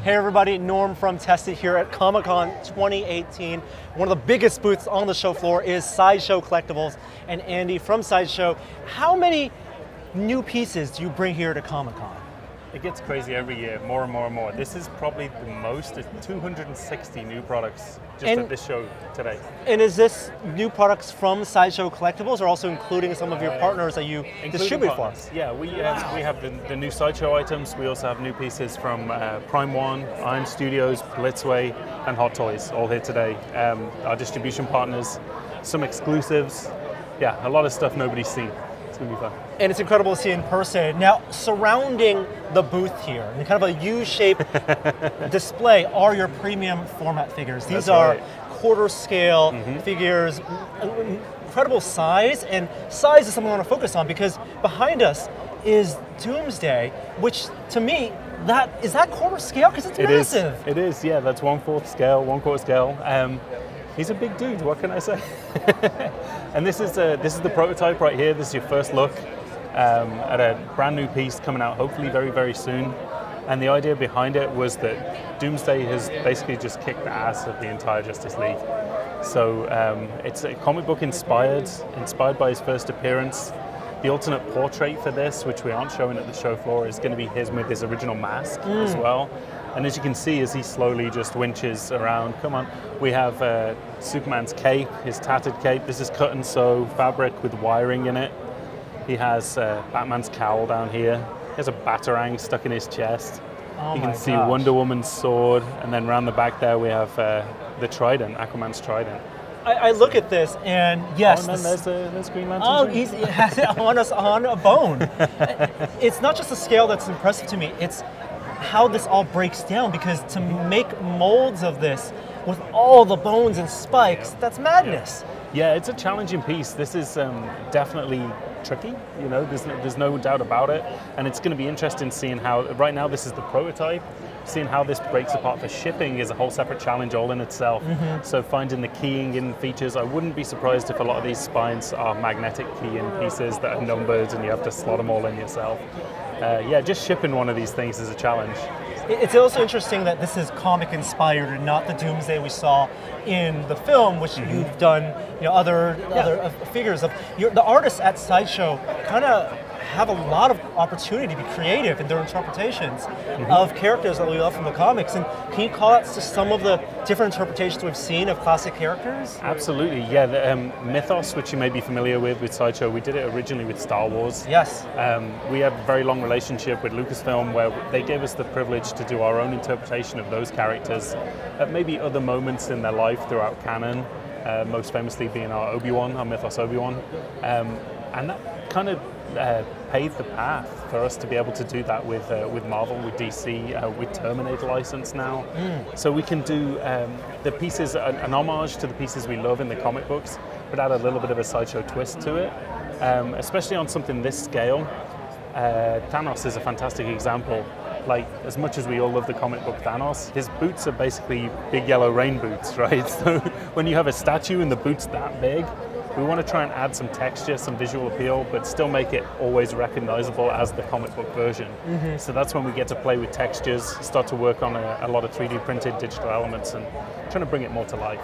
Hey everybody, Norm from Tested here at Comic-Con 2018. One of the biggest booths on the show floor is Sideshow Collectibles. And Andy from Sideshow, how many new pieces do you bring here to Comic-Con? It gets crazy every year, more and more and more. This is probably the most, it's 260 new products just at this show today. And is this new products from Sideshow Collectibles or also including some of your partners that you distribute for us? Yeah, we have the new Sideshow items. We also have new pieces from Prime One, Iron Studios, Blitzway, and Hot Toys, all here today. Our distribution partners, some exclusives. Yeah, a lot of stuff nobody's seen. It's going to be fun. And it's incredible to see in person. Now, surrounding the booth here, in kind of a U-shaped display, are your premium format figures. These are quarter scale figures, incredible size, and size is something I want to focus on because behind us is Doomsday, which to me, is that quarter scale? Because it's massive. It is, yeah, that's 1/4 scale, 1/4 scale. He's a big dude, what can I say? And this is the prototype right here. This is your first look at a brand new piece coming out hopefully very, very soon. And the idea behind it was that Doomsday has basically just kicked the ass of the entire Justice League. So it's a comic book inspired by his first appearance. The alternate portrait for this, which we aren't showing at the show floor, is going to be his with his original mask as well. And as you can see, as he slowly just winches around, come on, we have Superman's cape, his tattered cape. This is cut and sew fabric with wiring in it. He has Batman's cowl down here. He has a batarang stuck in his chest. You can see Wonder Woman's sword, and then around the back there we have the trident, Aquaman's trident. I look at this and yes, and then there's Green Lantern. Oh, he has it on a bone. It's not just the scale that's impressive to me, it's how this all breaks down, because to make molds of this with all the bones and spikes, that's madness. Yeah, it's a challenging piece. This is definitely tricky, you know, there's no doubt about it. And it's going to be interesting seeing how, right now this is the prototype, seeing how this breaks apart for shipping is a whole separate challenge all in itself. So finding the keying in features, I wouldn't be surprised if a lot of these spines are magnetic key-in pieces that are numbered and you have to slot them all in yourself. Yeah, just shipping one of these things is a challenge. It's also interesting that this is comic inspired and not the Doomsday we saw in the film, which you've done, you know, other figures of. The artists at Sideshow kind of have a lot of opportunity to be creative in their interpretations of characters that we love from the comics. And can you call out just some of the different interpretations we've seen of classic characters? Absolutely, yeah. The, Mythos, which you may be familiar with Sideshow, we did it originally with Star Wars. Yes. We have a very long relationship with Lucasfilm where they gave us the privilege to do our own interpretation of those characters at maybe other moments in their life throughout canon, most famously being our Obi-Wan, our Mythos Obi-Wan. And that kind of paved the path for us to be able to do that with Marvel, with DC, with Terminator license now. So we can do the pieces, an homage to the pieces we love in the comic books, but add a little bit of a Sideshow twist to it, especially on something this scale. Thanos is a fantastic example. Like, as much as we all love the comic book Thanos, his boots are basically big yellow rain boots, right? So when you have a statue and the boot's that big, we want to try and add some texture, some visual appeal, but still make it always recognizable as the comic book version. So that's when we get to play with textures, start to work on a lot of 3D printed digital elements and trying to bring it more to life.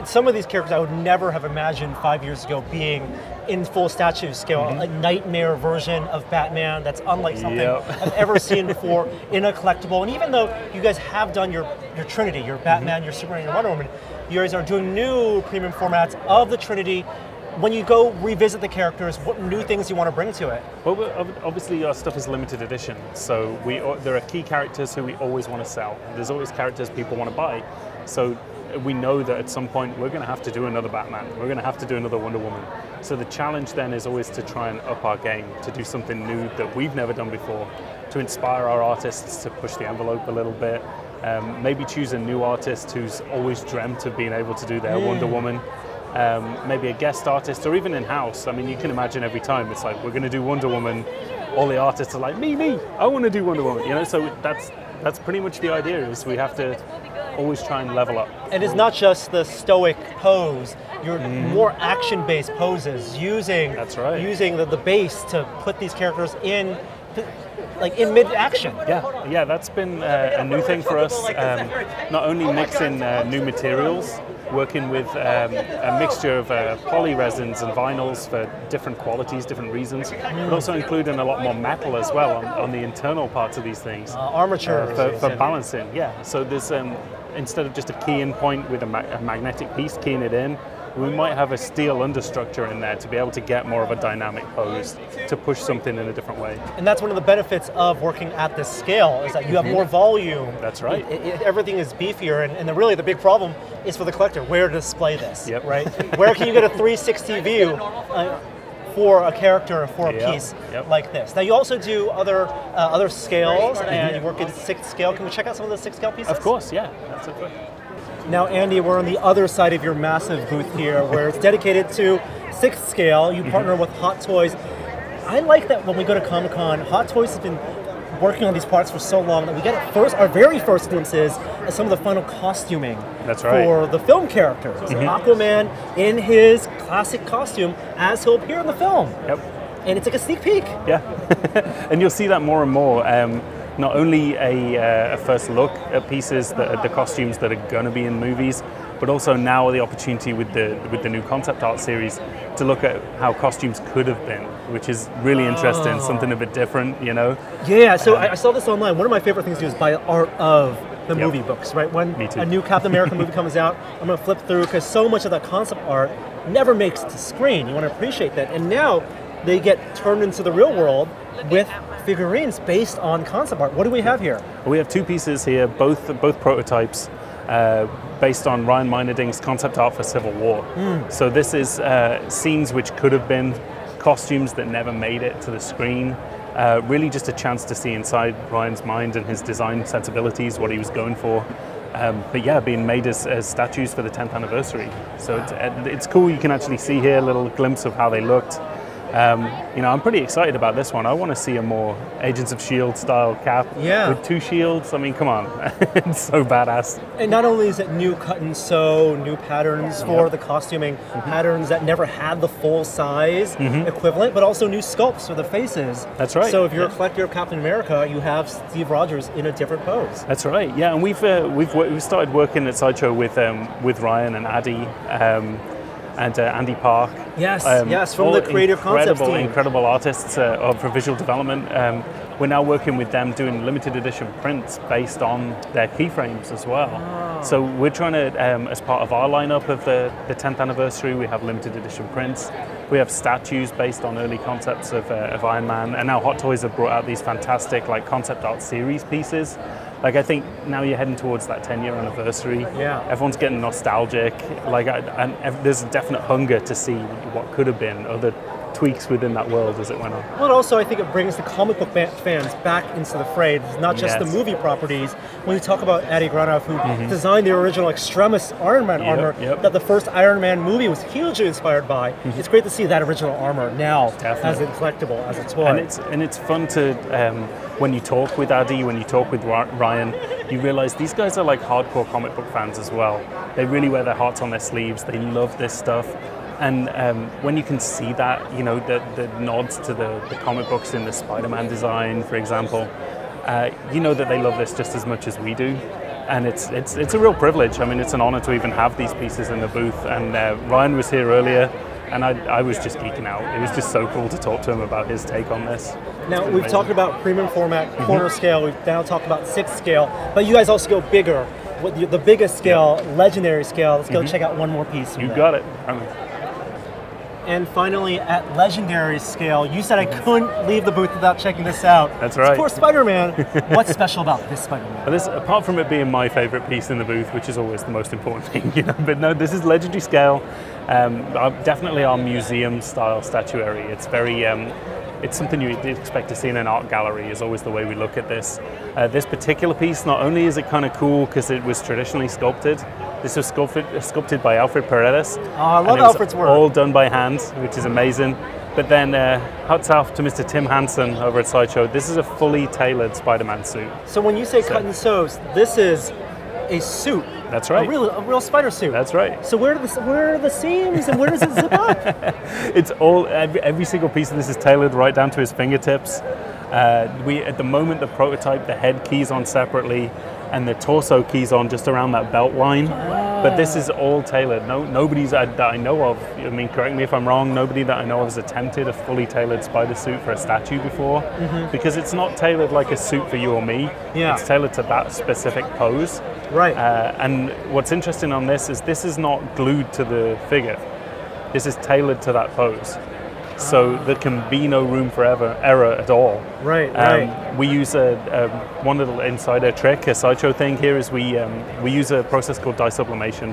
Some of these characters I would never have imagined 5 years ago being in full statue scale, a nightmare version of Batman that's unlike something I've ever seen before in a collectible. And even though you guys have done your Trinity, your Batman, your Superman, your Wonder Woman, you guys are doing new premium formats of the Trinity. When you go revisit the characters, what new things you want to bring to it? Well, obviously our stuff is limited edition, so there are key characters who we always want to sell. There's always characters people want to buy. So we know that at some point we're going to have to do another Batman, we're going to have to do another Wonder Woman. So the challenge then is always to try and up our game, to do something new that we've never done before, to inspire our artists to push the envelope a little bit, maybe choose a new artist who's always dreamt of being able to do their Wonder Woman. Maybe a guest artist, or even in-house. I mean, you can imagine every time it's like, we're going to do Wonder Woman, all the artists are like, me, I want to do Wonder Woman, you know, so that's pretty much the idea, is we have to always try and level up. And it's not just the stoic pose, you're more action-based poses, using the base to put these characters in like in mid-action. Yeah, that's been a new thing for us. Not only mixing new materials, working with a mixture of poly resins and vinyls for different qualities, different reasons, but also including a lot more metal as well on the internal parts of these things. Armature. For balancing, yeah. So there's, instead of just a key-in point with a magnetic piece keying it in, we might have a steel understructure in there to be able to get more of a dynamic pose, to push something in a different way. And that's one of the benefits of working at this scale, is that you have more volume. That's right. Everything is beefier, and really the big problem is for the collector, where to display this, Yep. right? Where can you get a 360 view for a character, for a piece like this? Now you also do other scales, and you work in 6th scale. Can we check out some of the 6th scale pieces? Of course, yeah. That's okay. Now, Andy, we're on the other side of your massive booth here, where it's dedicated to 6th scale. You partner with Hot Toys. I like that when we go to Comic-Con, Hot Toys has been working on these products for so long that we get our very first glimpses of some of the final costuming for the film characters. Aquaman in his classic costume as he'll appear in the film. Yep. And it's like a sneak peek. Yeah, and you'll see that more and more. Not only a first look at pieces, the costumes that are going to be in movies, but also now the opportunity with the new concept art series to look at how costumes could have been, which is really interesting, something a bit different, you know? Yeah, so I saw this online. One of my favorite things to do is buy art of the movie books, right? When a new Captain America movie comes out, I'm going to flip through, because so much of that concept art never makes it to screen. You want to appreciate that. And now they get turned into the real world with figurines based on concept art. What do we have here? We have two pieces here, both prototypes, based on Ryan Meinerding's concept art for Civil War. So this is scenes which could have been costumes that never made it to the screen. Really just a chance to see inside Ryan's mind and his design sensibilities, what he was going for. But yeah, being made as statues for the 10th anniversary. So it's cool, you can actually see here a little glimpse of how they looked. You know, I'm pretty excited about this one. I want to see a more Agents of S.H.I.E.L.D. style cap with 2 shields. I mean, come on, it's so badass. And not only is it new cut and sew, new patterns for the costuming, patterns that never had the full size equivalent, but also new sculpts for the faces. That's right. So if you're a collector of Captain America, you have Steve Rogers in a different pose. That's right. Yeah, and we've started working at Sideshow with Ryan and Addy. And Andy Park. Yes, from the Creative Concepts team. Incredible artists for visual development. We're now working with them doing limited edition prints based on their keyframes as well. Oh. So we're trying to, as part of our lineup of the 10th anniversary, we have limited edition prints. We have statues based on early concepts of Iron Man, and now Hot Toys have brought out these fantastic concept art series pieces. I think now you're heading towards that 10-year anniversary. Yeah. Everyone's getting nostalgic. And there's a definite hunger to see what could have been, other tweaks within that world as it went on. Well, also I think it brings the comic book fans back into the fray. It's not just the movie properties. When you talk about Adi Granov, who designed the original Extremis Iron Man armor, that the first Iron Man movie was hugely inspired by, it's great to see that original armor now as a collectible, as a toy. And it's fun to, when you talk with Adi, when you talk with Ryan, you realize these guys are like hardcore comic book fans as well. They really wear their hearts on their sleeves. They love this stuff. And when you can see that, you know, the nods to the comic books in the Spider-Man design, for example, you know that they love this just as much as we do. And it's a real privilege. I mean, it's an honor to even have these pieces in the booth. And Ryan was here earlier, and I was just geeking out. It was just so cool to talk to him about his take on this. Now, we've talked about premium format, corner scale, we've now talked about 6th scale, but you guys also go bigger. The biggest scale, legendary scale. Let's go check out one more piece. You got it. And finally, at legendary scale, you said I couldn't leave the booth without checking this out. That's right. Poor Spider-Man. What's special about this Spider-Man? Well, apart from it being my favorite piece in the booth, which is always the most important thing, you know, but no, this is legendary scale. Definitely our museum-style statuary. It's very, it's something you'd expect to see in an art gallery, is always the way we look at this. This particular piece, not only is it kind of cool because it was traditionally sculpted, this was sculpted by Alfred Paredes. Oh, I love Alfred's work. All done by hand, which is amazing. But then, hats off to Mr. Tim Hansen over at Sideshow. This is a fully tailored Spider-Man suit. So when you say cut and sews, this is a suit. That's right. A real spider suit. That's right. So where are the seams and where does it zip up? It's all, every single piece of this is tailored right down to his fingertips. At the moment, the prototype, the head keys on separately, and the torso keys on just around that belt line. But this is all tailored. Nobody's that I know of, I mean, correct me if I'm wrong, nobody that I know of has attempted a fully tailored spider suit for a statue before, because it's not tailored like a suit for you or me. Yeah. It's tailored to that specific pose. Right. And what's interesting on this is not glued to the figure. This is tailored to that pose. So there can be no room for error at all. Right, right. We use one little insider trick, a Sideshow thing here is we use a process called dye sublimation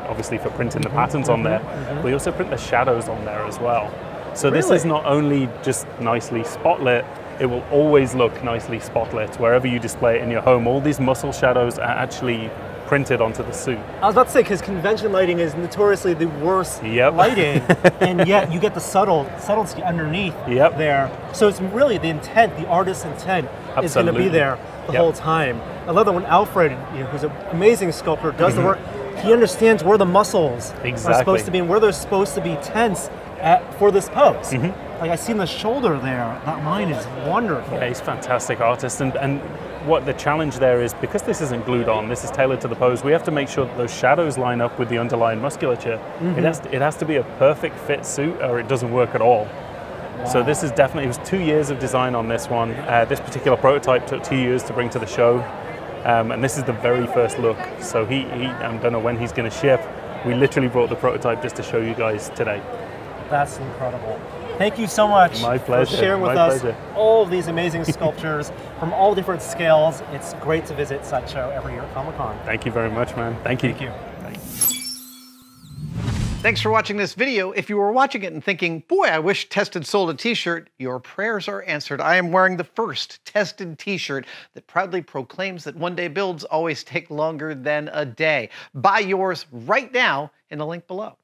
obviously for printing the patterns on there. We also print the shadows on there as well. So this is not only just nicely spotlit, it will always look nicely spotlit wherever you display it in your home. All these muscle shadows are actually printed onto the suit. I was about to say, because convention lighting is notoriously the worst lighting, and yet you get the subtlety underneath there. So it's really the intent, the artist's intent is going to be there the whole time. I love that when Alfred, who's an amazing sculptor, does the work, he understands where the muscles are supposed to be and where they're supposed to be tense for this pose. Like I see in the shoulder there, that line is wonderful. Yeah, he's a fantastic artist, and what the challenge there is, because this isn't glued on, this is tailored to the pose, we have to make sure that those shadows line up with the underlying musculature. It has to be a perfect fit suit or it doesn't work at all. So this is definitely, it was 2 years of design on this one. This particular prototype took 2 years to bring to the show, and this is the very first look. So I don't know when he's going to ship. We literally brought the prototype just to show you guys today. That's incredible. Thank you so much for sharing with us all of these amazing sculptures from all different scales. It's great to visit Sideshow every year at Comic-Con. Thank you very much, man. Thank you. Thank you. Thanks for watching this video. If you were watching it and thinking, boy, I wish Tested sold a t-shirt, your prayers are answered. I am wearing the first Tested t-shirt that proudly proclaims that one-day builds always take longer than a day. Buy yours right now in the link below.